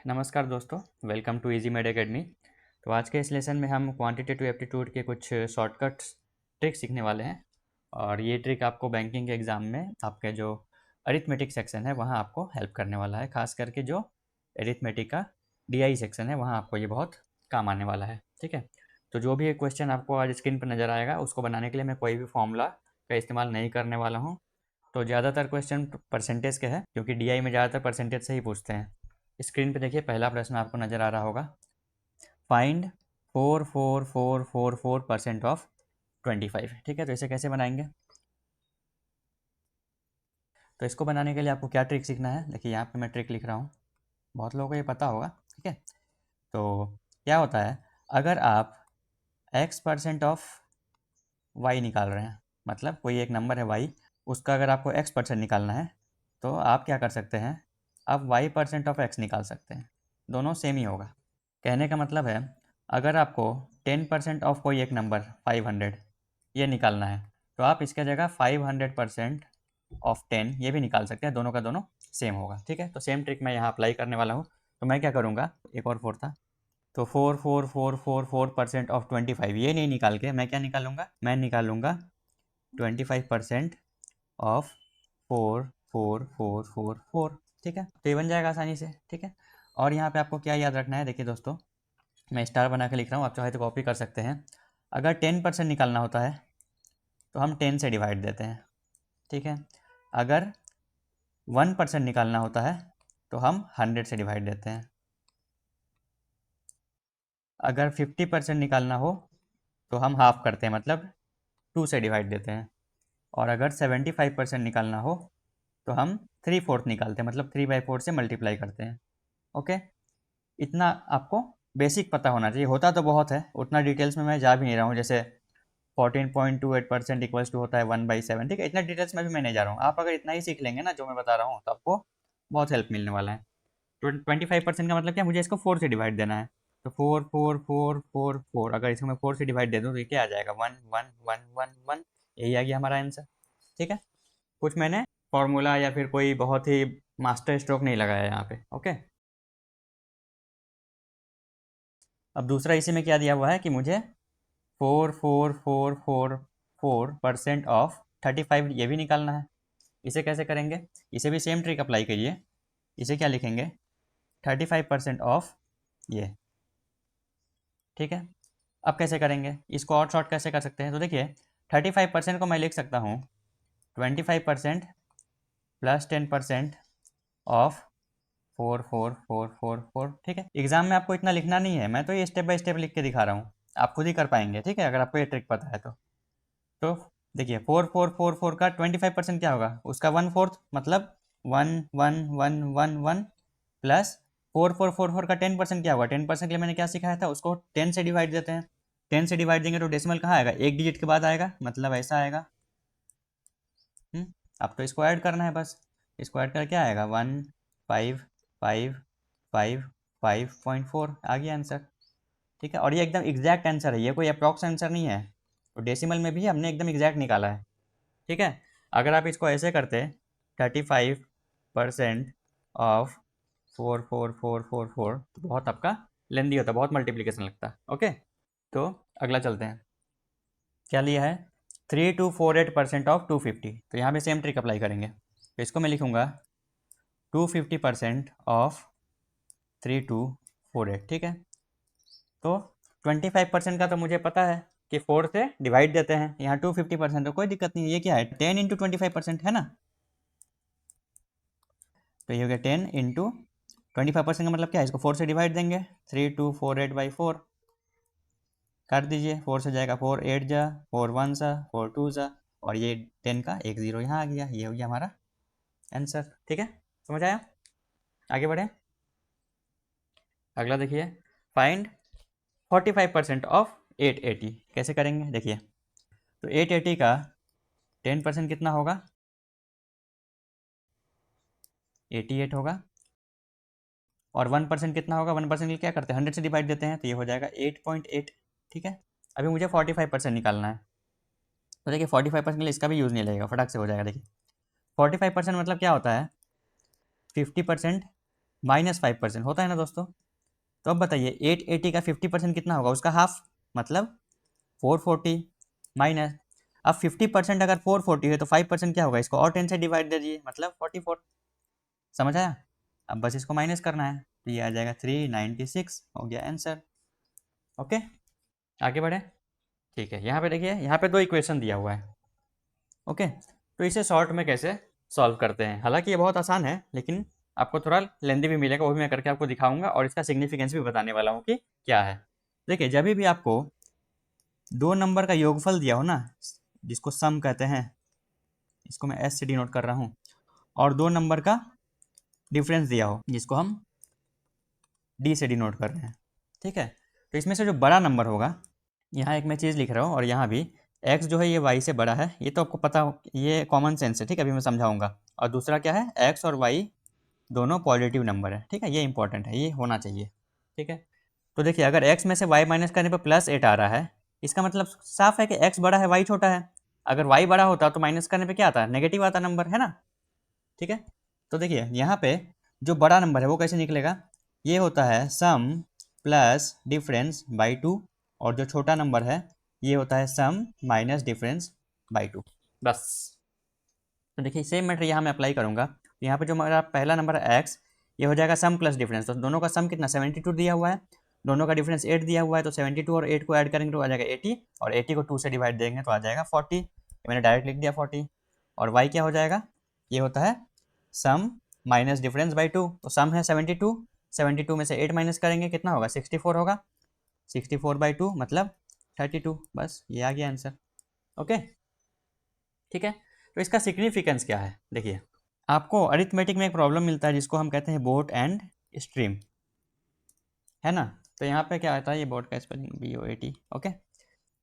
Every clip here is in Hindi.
नमस्कार दोस्तों, welcome to Easy Made Academy. तो आज के इस लेसन में हम क्वांटिटेटिव एप्टीट्यूड के कुछ शॉर्टकट्स ट्रिक सीखने वाले हैं। और ये ट्रिक आपको बैंकिंग के एग्ज़ाम में आपके जो अरिथमेटिक सेक्शन है वहाँ आपको हेल्प करने वाला है। खास करके जो अरिथमेटिक का डीआई सेक्शन है वहाँ आपको ये बहुत काम आने वाला है। ठीक है, तो जो भी क्वेश्चन आपको आज स्क्रीन पर नज़र आएगा उसको बनाने के लिए मैं कोई भी फॉर्मूला का इस्तेमाल नहीं करने वाला हूँ। तो ज़्यादातर क्वेश्चन परसेंटेज के हैं क्योंकि डीआई में ज़्यादातर परसेंटेज से ही पूछते हैं। स्क्रीन पे देखिए, पहला प्रश्न आपको नज़र आ रहा होगा। Find 4444% of 25। ठीक है, तो इसे कैसे बनाएंगे? तो इसको बनाने के लिए आपको क्या ट्रिक सीखना है? देखिए यहाँ पे मैं ट्रिक लिख रहा हूँ, बहुत लोगों को ये पता होगा। ठीक है, तो क्या होता है, अगर आप x% ऑफ y निकाल रहे हैं, मतलब कोई एक नंबर है y, उसका अगर आपको x% निकालना है तो आप क्या कर सकते हैं, आप y% ऑफ x निकाल सकते हैं। दोनों सेम ही होगा। कहने का मतलब है, अगर आपको 10% ऑफ कोई एक नंबर 500 ये निकालना है तो आप इसके जगह 500% ऑफ 10 ये भी निकाल सकते हैं, दोनों का दोनों सेम होगा। ठीक है, तो सेम ट्रिक मैं यहाँ अप्लाई करने वाला हूँ। तो मैं क्या करूँगा, एक और 4 था, तो 4444% ऑफ 25 ये नहीं निकाल के मैं क्या निकालूंगा, मैं निकालूंगा 25% ऑफ 4444। ठीक है, तो ये बन जाएगा आसानी से। ठीक है, और यहाँ पे आपको क्या याद रखना है, देखिए दोस्तों, मैं स्टार बना के लिख रहा हूँ, आप चाहे तो कॉपी कर सकते हैं। अगर 10% निकालना होता है तो हम 10 से डिवाइड देते हैं। ठीक है, अगर 1% निकालना होता है तो हम 100 से डिवाइड देते हैं। अगर 50% निकालना हो तो हम हाफ करते हैं, मतलब 2 से डिवाइड देते हैं। और अगर 75% निकालना हो तो हम 3/4 निकालते हैं, मतलब 3/4 से मल्टीप्लाई करते हैं। ओके, इतना आपको बेसिक पता होना चाहिए। होता तो बहुत है, उतना डिटेल्स में मैं जा भी नहीं रहा हूँ। जैसे 14.28% इक्वल्स टू होता है 1/7। ठीक है, इतना डिटेल्स में भी मैं नहीं जा रहा हूँ। आप अगर इतना ही सीख लेंगे ना जो मैं बता रहा हूँ तो आपको बहुत हेल्प मिलने वाला है। 25% का मतलब क्या, मुझे इसको 4 से डिवाइड देना है। तो 4 अगर इसको मैं 4 से डिवाइड दे दूँ तो ये क्या आ जाएगा, 1 1 1 1 1। यही आ गया हमारा आंसर। ठीक है, कुछ मैंने फॉर्मूला या फिर कोई बहुत ही मास्टर स्ट्रोक नहीं लगाया यहाँ पे। ओके, अब दूसरा इसी में क्या दिया हुआ है कि मुझे 4444% ऑफ 35 ये भी निकालना है। इसे कैसे करेंगे, इसे भी सेम ट्रिक अप्लाई करिए। इसे क्या लिखेंगे, 35% ऑफ ये। ठीक है, अब कैसे करेंगे इसको, और शॉर्ट कैसे कर सकते हैं? तो देखिए, 35% को मैं लिख सकता हूँ 25% प्लस 10% ऑफ 4444। ठीक है, एग्जाम में आपको इतना लिखना नहीं है, मैं तो ये स्टेप बाय स्टेप लिख के दिखा रहा हूँ, आप खुद ही कर पाएंगे। ठीक है, अगर आपको ये ट्रिक पता है तो देखिए 4444 का 25% क्या होगा, उसका 1/4, मतलब 1 1 1 1 1 प्लस 4444 का 10% क्या होगा, 10% के लिए मैंने क्या सिखाया था, उसको 10 से डिवाइड देते हैं। 10 से डिवाइड देंगे तो डेसिमल कहाँ आएगा, एक डिजिट के बाद आएगा, मतलब ऐसा आएगा। अब तो इसको ऐड करना है बस। इसको ऐड कर क्या आएगा, 1 5 5 5 5.4 आ गया आंसर। ठीक है, और ये एकदम एग्जैक्ट आंसर है, ये कोई अप्रॉक्स आंसर नहीं है। तो डेसिमल में भी हमने एकदम एग्जैक्ट निकाला है। ठीक है, अगर आप इसको ऐसे करते 35% ऑफ 4444 तो बहुत आपका लेंदी होता, बहुत मल्टीप्लीकेशन लगता। ओके, तो अगला चलते हैं, क्या लिया है, 3248% ऑफ 250। तो यहाँ पे सेम ट्रिक अप्लाई करेंगे। तो इसको मैं लिखूंगा 250% ऑफ 3248। ठीक है, तो 25% का तो मुझे पता है कि 4 से डिवाइड देते हैं। यहाँ 250% तो कोई दिक्कत नहीं है, ये क्या है, 10 इंटू 25% है ना। तो ये हो गया 10 इंटू 25% का मतलब क्या है, इसको 4 से डिवाइड देंगे, 3248/4 कर दीजिए। 4 से जाएगा 4 8 जा, 4 1 सा, 4 2 सा, और ये 10 का एक जीरो यहाँ आ गया। ये हो गया हमारा आंसर। ठीक है, समझ आया? आगे बढ़े, अगला देखिए, फाइंड 45% ऑफ 880। कैसे करेंगे, देखिए, तो 880 का 10% कितना होगा, 88 होगा। और 1% कितना होगा, 1% के लिए क्या करते हैं, 100 से डिवाइड देते हैं, तो ये हो जाएगा 8.8। ठीक है, अभी मुझे 45% निकालना है। तो देखिए 45% के लिए इसका भी यूज़ नहीं लगेगा, फटाक से हो जाएगा। देखिए 45% मतलब क्या होता है, 50% -5% होता है ना दोस्तों। तो अब बताइए 880 का 50% कितना होगा, उसका हाफ, मतलब 440 माइनस, अब 50% अगर 440 है तो 5% क्या होगा, इसको और 10 से डिवाइड दे दीजिए, मतलब 44। समझ आया? अब बस इसको माइनस करना है, तो ये आ जाएगा 396, हो गया आंसर। ओके, आगे बढ़े। ठीक है, यहाँ पे देखिए, यहाँ पे दो इक्वेशन दिया हुआ है। ओके, तो इसे शॉर्ट में कैसे सॉल्व करते हैं, हालांकि ये बहुत आसान है, लेकिन आपको थोड़ा लेंदी भी मिलेगा, वो भी मैं करके आपको दिखाऊंगा और इसका सिग्निफिकेंस भी बताने वाला हूँ कि क्या है। देखिए, जब भी आपको दो नंबर का योगफल दिया हो ना, जिसको सम कहते हैं, इसको मैं एस से डिनोट कर रहा हूँ, और दो नंबर का डिफरेंस दिया हो, जिसको हम डी से डिनोट कर रहे हैं, ठीक है, तो इसमें से जो बड़ा नंबर होगा, यहाँ एक मैं चीज़ लिख रहा हूँ और यहाँ भी x जो है ये y से बड़ा है, ये तो आपको पता हो, ये कॉमन सेंस है, ठीक है, अभी मैं समझाऊंगा। और दूसरा क्या है, x और y दोनों पॉजिटिव नंबर है, ठीक है, ये इंपॉर्टेंट है, ये होना चाहिए, ठीक है। तो देखिए, अगर x में से y माइनस करने पर +8 आ रहा है, इसका मतलब साफ है कि x बड़ा है, y छोटा है। अगर y बड़ा होता तो माइनस करने पर क्या आता है, नेगेटिव आता नंबर, है ना, ठीक है। तो देखिए, यहाँ पे जो बड़ा नंबर है वो कैसे निकलेगा, ये होता है सम प्लस डिफरेंस बाई 2, और जो छोटा नंबर है ये होता है सम माइनस डिफरेंस बाई 2, बस। तो देखिए, सेम मैटर यहाँ मैं अप्लाई करूँगा, तो यहाँ पे जो हमारा पहला नंबर है x, ये हो जाएगा सम प्लस डिफरेंस, तो दोनों का सम कितना 72 दिया हुआ है, दोनों का डिफरेंस 8 दिया हुआ है, तो 72 और 8 को ऐड करेंगे तो आ जाएगा 80, और 80 को 2 से डिवाइड देंगे तो आ जाएगा 40, मैंने डायरेक्ट लिख दिया 40। और y क्या हो जाएगा, ये होता है सम माइनस डिफरेंस बाई 2, तो सम है 72, 72 में से 8 माइनस करेंगे कितना होगा, 64 होगा, 64/2 मतलब 32, बस ये आ गया आंसर। ओके, ठीक है। तो इसका सिग्निफिकेंस क्या है, देखिए, आपको अरिथमेटिक में एक प्रॉब्लम मिलता है जिसको हम कहते हैं बोट एंड स्ट्रीम, है ना। तो यहाँ पे क्या आता है, ये बोट का स्पेलिंग BOAT, ओके।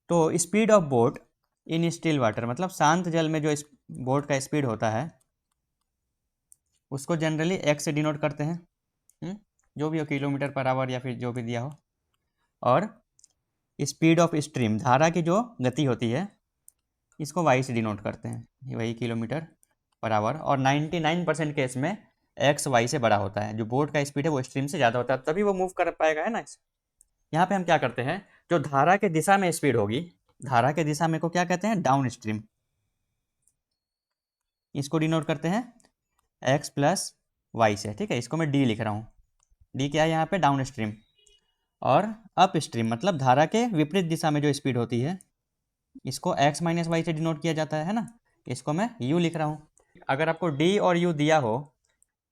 तो speed of boat in still water, मतलब शांत जल में जो बोट का स्पीड होता है उसको जनरली x से डिनोट करते हैं, जो भी हो, किलोमीटर पर आवर या फिर जो भी दिया हो। और स्पीड ऑफ स्ट्रीम, धारा की जो गति होती है, इसको y से डिनोट करते हैं, वही किलोमीटर पर आवर। और 99% केस में x y से बड़ा होता है, जो बोट का स्पीड है वो स्ट्रीम से ज़्यादा होता है, तभी वो मूव कर पाएगा, है ना। यहाँ पे हम क्या करते हैं, जो धारा के दिशा में स्पीड होगी, धारा के दिशा में को क्या कहते हैं, डाउन स्ट्रीम, इसको डिनोट करते हैं x प्लस वाई से, ठीक है, इसको मैं d लिख रहा हूँ, d क्या है यहाँ पे, डाउन स्ट्रीम। और अप स्ट्रीम मतलब धारा के विपरीत दिशा में जो स्पीड होती है, इसको x माइनस वाई से डिनोट किया जाता है ना, इसको मैं u लिख रहा हूँ। अगर आपको d और u दिया हो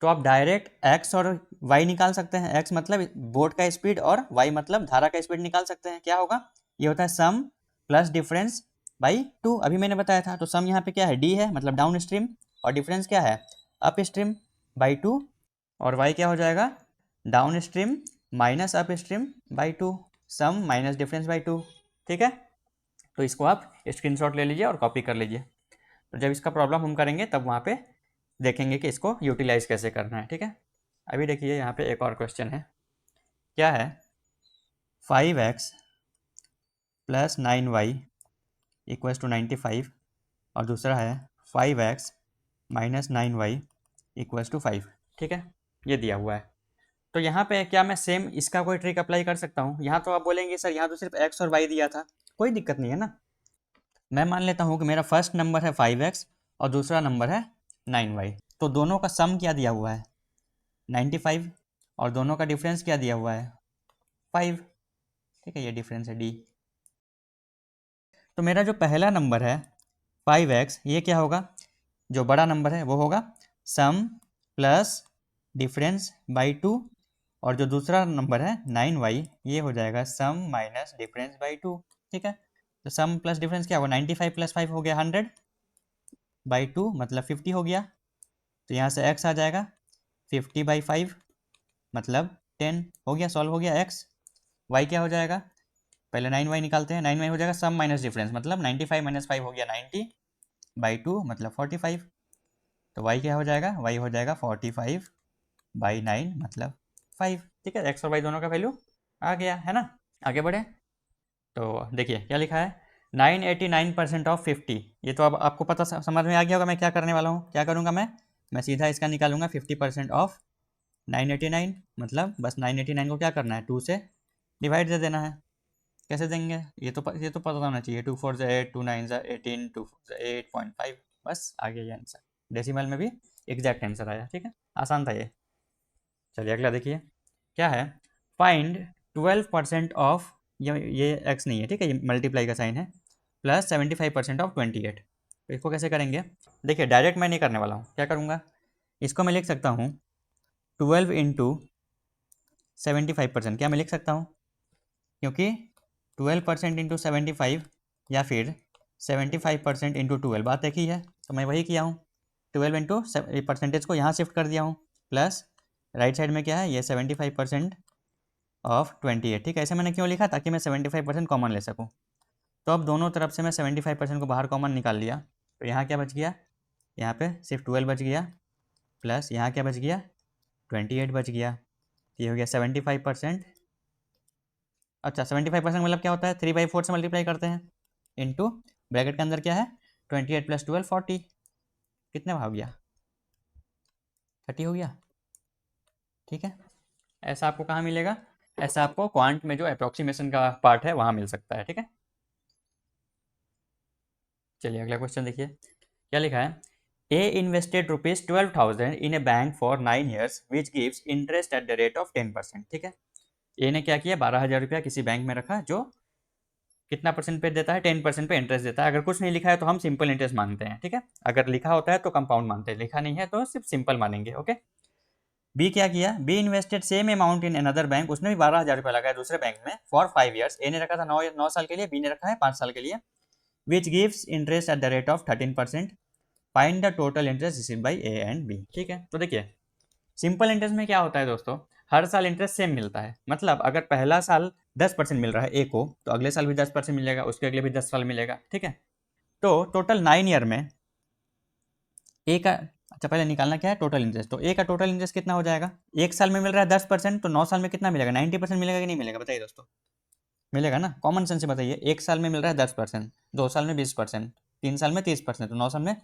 तो आप डायरेक्ट x और y निकाल सकते हैं, x मतलब बोट का स्पीड और y मतलब धारा का स्पीड निकाल सकते हैं। क्या होगा, ये होता है सम प्लस डिफरेंस बाई 2, अभी मैंने बताया था। तो सम यहाँ पे क्या है, d है मतलब डाउन स्ट्रीम, और डिफरेंस क्या है, अप स्ट्रीम बाई 2, और y क्या हो जाएगा, downstream minus upstream by 2, sum minus difference by 2, ठीक है। तो इसको आप स्क्रीनशॉट ले लीजिए और कॉपी कर लीजिए, तो जब इसका प्रॉब्लम हम करेंगे तब वहाँ पे देखेंगे कि इसको यूटिलाइज कैसे करना है, ठीक है। अभी देखिए, यहाँ पे एक और क्वेश्चन है, क्या है, 5x plus 9y equals to 95, और दूसरा है 5x minus 9y equals to 5, ठीक है, ये दिया हुआ है। तो यहाँ पे क्या मैं सेम इसका कोई ट्रिक अप्लाई कर सकता हूँ, यहाँ तो आप बोलेंगे सर यहाँ तो सिर्फ x और y दिया था, कोई दिक्कत नहीं है ना। मैं मान लेता हूँ कि मेरा फर्स्ट नंबर है 5x और दूसरा नंबर है 9y, तो दोनों का सम क्या दिया हुआ है, 95, और दोनों का डिफरेंस क्या दिया हुआ है, 5, ठीक है, ये डिफरेंस है d। तो मेरा जो पहला नंबर है 5x, ये क्या होगा, जो बड़ा नंबर है वो होगा सम प्लस डिफरेंस बाई 2, और जो दूसरा नंबर है 9y, ये हो जाएगा सम माइनस डिफरेंस बाई 2, ठीक है। तो सम प्लस डिफरेंस क्या होगा, 95 प्लस 5 हो गया 100 बाई 2 मतलब 50 हो गया, तो यहाँ से x आ जाएगा 50/5 मतलब 10, हो गया, सॉल्व हो गया x। y क्या हो जाएगा, पहले 9y निकालते हैं, 9y हो जाएगा सम माइनस डिफरेंस मतलब 95 माइनस 5 हो गया 90/2 मतलब 45, तो y क्या हो जाएगा, y हो जाएगा 45/9 मतलब 5, ठीक है, x और y दोनों का वैल्यू आ गया, है ना। आगे बढ़े, तो देखिए क्या लिखा है, 989% ऑफ 50, ये तो अब आपको पता समझ में आ गया होगा मैं क्या करने वाला हूँ, क्या करूँगा मैं सीधा इसका निकालूंगा 50% ऑफ 989, मतलब बस 989 को क्या करना है, 2 से डिवाइड दे देना है। कैसे देंगे, ये तो पता होना चाहिए। 2 4 8, 2 9 18, 2 4 8.5, बस आ गया ये आंसर। डेसिमल में भी एग्जैक्ट आंसर आया। ठीक है, आसान था ये। चलिए अगला देखिए क्या है। फाइंड 12% ऑफ, ये एक्स नहीं है, ठीक है, ये मल्टीप्लाई का साइन है, प्लस 75% ऑफ 28। तो इसको कैसे करेंगे, देखिए डायरेक्ट मैं नहीं करने वाला हूँ। क्या करूँगा, इसको मैं लिख सकता हूँ 12 इंटू 75%। क्या मैं लिख सकता हूँ, क्योंकि 12% इंटू 75 या फिर 75% इंटू 12 बात एक ही है, तो मैं वही किया हूँ। 12 इंटू परसेंटेज को यहाँ शिफ्ट कर दिया हूँ, प्लस राइट साइड में क्या है, ये 75% ऑफ 28। ठीक है, ऐसे मैंने क्यों लिखा, ताकि मैं 75% कॉमन ले सकूँ। तो अब दोनों तरफ से मैं 75% को बाहर कॉमन निकाल लिया, तो यहाँ क्या बच गया, यहाँ पे सिर्फ 12 बच गया, प्लस यहाँ क्या बच गया, 28 बच गया। ये हो गया 75%। अच्छा 75% मतलब क्या होता है, 3/4 से मल्टीप्लाई करते हैं, इंटू ब्रैकेट के अंदर क्या है, 28 प्लस 12 40। कितने हो गया, 30 हो गया। ठीक है, ऐसा आपको कहाँ मिलेगा, ऐसा आपको क्वांट में जो अप्रोक्सीमेशन का पार्ट है वहाँ मिल सकता है। ठीक है, चलिए अगला क्वेश्चन देखिए क्या लिखा है। A invested ₹12,000 in a bank for 9 years which gives interest at the rate of 10%। ठीक है, ए ने क्या किया, 12,000 रुपया किसी बैंक में रखा जो कितना परसेंट पे देता है, 10% पे इंटरेस्ट देता है। अगर कुछ नहीं लिखा है तो हम सिंपल इंटरेस्ट मानते हैं। ठीक है, अगर लिखा होता है तो कंपाउंड मानते हैं, लिखा नहीं है तो सिर्फ सिंपल मानेंगे। ओके, बी क्या किया, be invested same amount in another bank, उसने भी 12,000 रुपया लगाया दूसरे बैंक में, फॉर 5 years। ए ने रखा था 9 साल के लिए, बी ने रखा है 5 साल के लिए, which gives interest at the rate of 13%। Find the total interest received by A and B. ठीक है, तो देखिए सिंपल इंटरेस्ट में क्या होता है दोस्तों, हर साल इंटरेस्ट सेम मिलता है। मतलब अगर पहला साल 10% मिल रहा है ए को, तो अगले साल भी 10% मिलेगा, उसके अगले भी 10 साल मिलेगा। ठीक है, तो टोटल 9 ईयर में ए का, अच्छा पहले निकालना क्या है, टोटल इंटरेस्ट। तो ए का टोटल इंटरेस्ट कितना हो जाएगा, एक साल में मिल रहा है 10%, तो 9 साल में कितना मिलेगा, 90% मिलेगा कि नहीं मिलेगा, बताइए दोस्तों। मिलेगा ना, कॉमन सेंस से बताइए। एक साल में मिल रहा है 10%, 2 साल में 20%, 3 साल में 30%, तो 9 साल में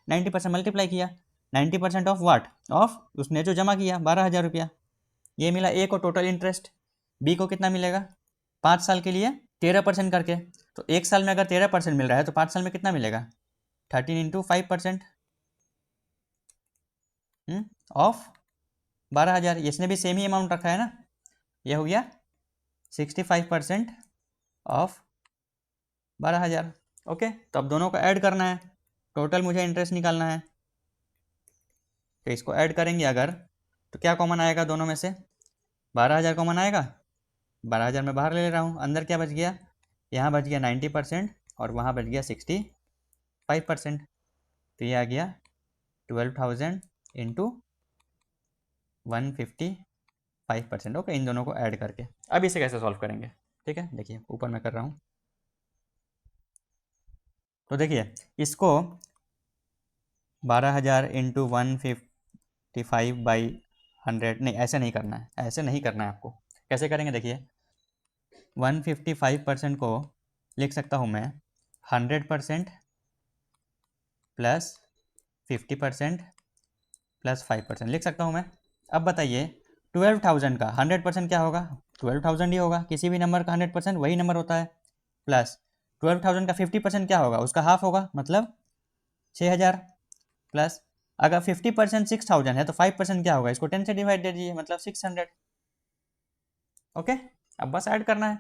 90% मल्टीप्लाई किया। 90% ऑफ वाट, ऑफ उसने जो जमा किया 12,000 रुपया, ये मिला ए को टोटल इंटरेस्ट। बी को कितना मिलेगा, 5 साल के लिए 13% करके। तो एक साल में अगर 13% मिल रहा है तो 5 साल में कितना मिलेगा, 13 इंटू 5% ऑफ 12,000। इसने भी सेम ही अमाउंट रखा है ना, ये हो गया 65% ऑफ 12,000। ओके, तो अब दोनों को ऐड करना है, टोटल मुझे इंटरेस्ट निकालना है। तो इसको ऐड करेंगे अगर, तो क्या कॉमन आएगा दोनों में से, 12,000 कॉमन आएगा। 12,000 मैं बाहर ले रहा हूँ, अंदर क्या बच गया, यहाँ बच गया 90% और वहाँ बच गया 65%। तो ये आ गया 12,000 इंटू 155%। ओके, इन दोनों को ऐड करके अब इसे कैसे सॉल्व करेंगे। ठीक है, देखिए ऊपर मैं कर रहा हूँ। तो देखिए इसको 12,000 इंटू 155/100, नहीं ऐसे नहीं करना है, ऐसे नहीं करना है आपको। कैसे करेंगे देखिए, 155% को लिख सकता हूँ मैं 100% प्लस 50% प्लस 5% लिख सकता हूँ मैं। अब बताइए 12,000 का 100% क्या होगा, 12,000 ही होगा, किसी भी नंबर का 100% वही नंबर होता है। प्लस 12,000 का 50% क्या होगा, उसका हाफ होगा, मतलब 6,000। प्लस अगर 50% 6,000 है तो 5% क्या होगा, इसको 10 से डिवाइड दे दीजिए, मतलब 600। ओके, अब बस ऐड करना है।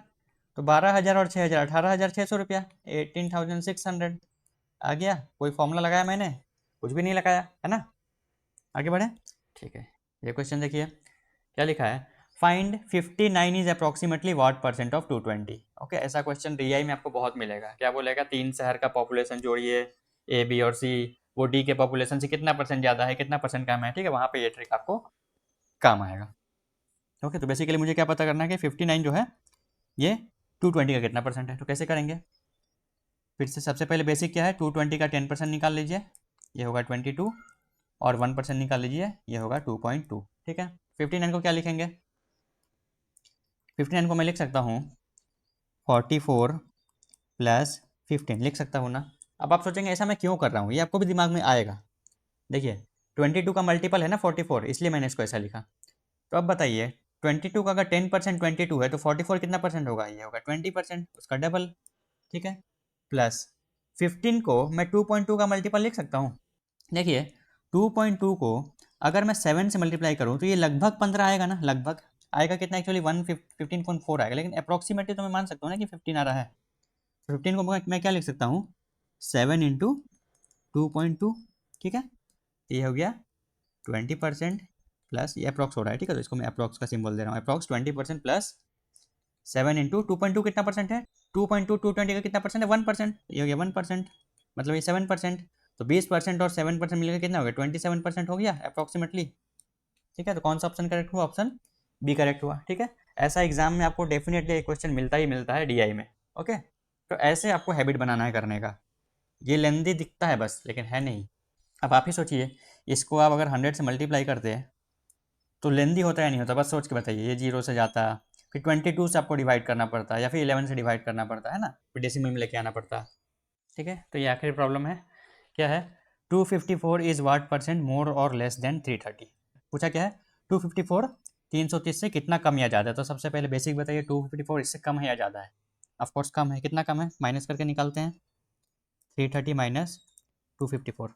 तो 12,000 और 6,000, 18,600 रुपया, 18,600 आ गया। कोई फॉर्मूला लगाया मैंने, कुछ भी नहीं लगाया है ना। आगे बढ़े, ठीक है, ये क्वेश्चन देखिए क्या लिखा है। Find 59 is approximately what percent of 220। Okay, ऐसा क्वेश्चन डीआई में आपको बहुत मिलेगा। क्या बोलेगा, 3 शहर का पॉपुलेशन जोड़िए, ए बी और सी, वो डी के पॉपुलेशन से कितना परसेंट ज़्यादा है, कितना परसेंट कम है। ठीक है, वहाँ पे ये ट्रिक आपको काम आएगा। ओके, तो बेसिकली मुझे क्या पता करना है कि 59 जो है ये 220 का कितना परसेंट है। तो कैसे करेंगे, फिर से सबसे पहले बेसिक क्या है, 220 का 10% निकाल लीजिए, ये होगा 22, और 1% निकाल लीजिए, ये होगा 2.2। ठीक है, 59 को क्या लिखेंगे, 59 को मैं लिख सकता हूँ 44 प्लस 15 लिख सकता हूँ ना। अब आप सोचेंगे ऐसा मैं क्यों कर रहा हूँ, ये आपको भी दिमाग में आएगा। देखिए 22 का मल्टीपल है ना 44, इसलिए मैंने इसको ऐसा लिखा। तो अब बताइए 22 का अगर 10% 22 है तो 44 कितना परसेंट होगा, ये होगा 20%, उसका डबल। ठीक है, प्लस 15 को मैं 2.2 का मल्टीपल लिख सकता हूँ। देखिए 2.2 को अगर मैं 7 से मल्टीप्लाई करूँ तो ये लगभग 15 आएगा ना, लगभग आएगा कितना, एक्चुअली 15.4 आएगा, लेकिन अप्रॉक्सीमेटली तो मैं मान सकता हूँ ना कि 15 आ रहा है। 15 को मैं क्या लिख सकता हूँ, 7 इंटू 2.2। ठीक है, ये हो गया 20% प्लस, ये अप्रॉक्स हो रहा है, ठीक है, तो इसको मैं अप्रॉक्स का सिंबल दे रहा हूँ, अप्रॉक्स 20% प्लस 7 इंटू 2.2 कितना परसेंट है, 2.2 220 का कितना परसेंट है, 1%, ये हो गया 1%, मतलब ये 7%, तो 20% और 7% मिलकर कितना हो गया, 27% हो गया अप्रॉक्सीमेटली। ठीक है, तो कौन सा ऑप्शन करेक्ट हुआ, ऑप्शन बी करेक्ट हुआ। ठीक है, ऐसा एग्जाम में आपको डेफिनेटली एक क्वेश्चन मिलता ही मिलता है डीआई में। ओके, तो ऐसे आपको हैबिट बनाना है करने का। ये लेंदी दिखता है बस, लेकिन है नहीं। अब आप ही सोचिए, इसको आप अगर 100 से मल्टीप्लाई करते हैं तो लेंदी होता है नहीं होता, बस सोच के बताइए। ये 0 से जाता, फिर 22 से आपको डिवाइड करना पड़ता है, या फिर 11 से डिवाइड करना पड़ता है ना, फिर डेसिमल में लेके आना पड़ता है। ठीक है, तो ये आखिरी प्रॉब्लम है, क्या है, 254 इज वाट परसेंट मोर और लेस देन 330। पूछा क्या है, 254 330 से कितना कम या ज़्यादा है। तो सबसे पहले बेसिक बताइए, 254 इससे कम है या ज़्यादा है। ऑफकोर्स कम है, कितना कम है, माइनस करके निकालते हैं, 330 माइनस 254।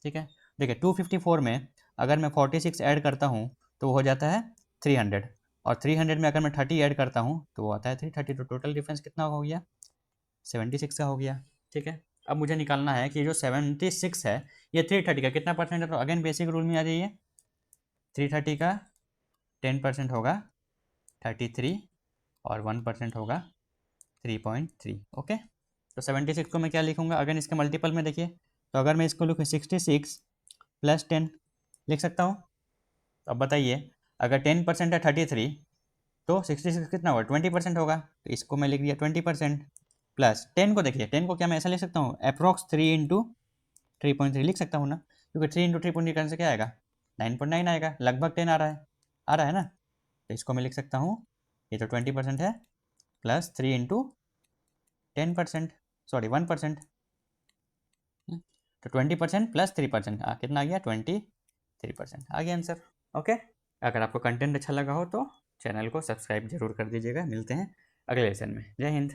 ठीक है, देखिए 254 में अगर मैं 46 ऐड करता हूँ तो वो हो जाता है 300, और 300 में अगर मैं 30 ऐड करता हूँ तो वो आता है 330, तो टोटल डिफरेंस कितना हो गया, 76 का हो गया। ठीक है, अब मुझे निकालना है कि जो 76 है ये 330 का कितना परसेंट है। तो अगेन बेसिक रूल में आ जाइए, 330 का 10% होगा 33, और 1% होगा 3.3। ओके, तो 76 को मैं क्या लिखूंगा, अगर इसके मल्टीपल में देखिए, तो अगर मैं इसको लिखूँ 66 प्लस 10 लिख सकता हूँ। तो अब बताइए, अगर 10% है 33, तो 66 कितना होगा, 20% होगा, तो इसको मैं लिख दिया 20%, प्लस 10 को देखिए, 10 को क्या मैं ऐसा लिख सकता हूँ, अप्रॉक्स 3 इंटू 3.3 लिख सकता हूँ ना, क्योंकि 3 इंटू 3.3 करने से क्या आएगा, 9.9 आएगा, लगभग 10 आ रहा है ना। तो इसको मैं लिख सकता हूँ, ये तो 20% है, प्लस 3 इंटू 10%, सॉरी 1%, तो 20% प्लस 3%, कितना आ गया, 23% आ गया आंसर। ओके, अगर आपको कंटेंट अच्छा लगा हो तो चैनल को सब्सक्राइब जरूर कर दीजिएगा। मिलते हैं अगले लेसन में। जय हिंद।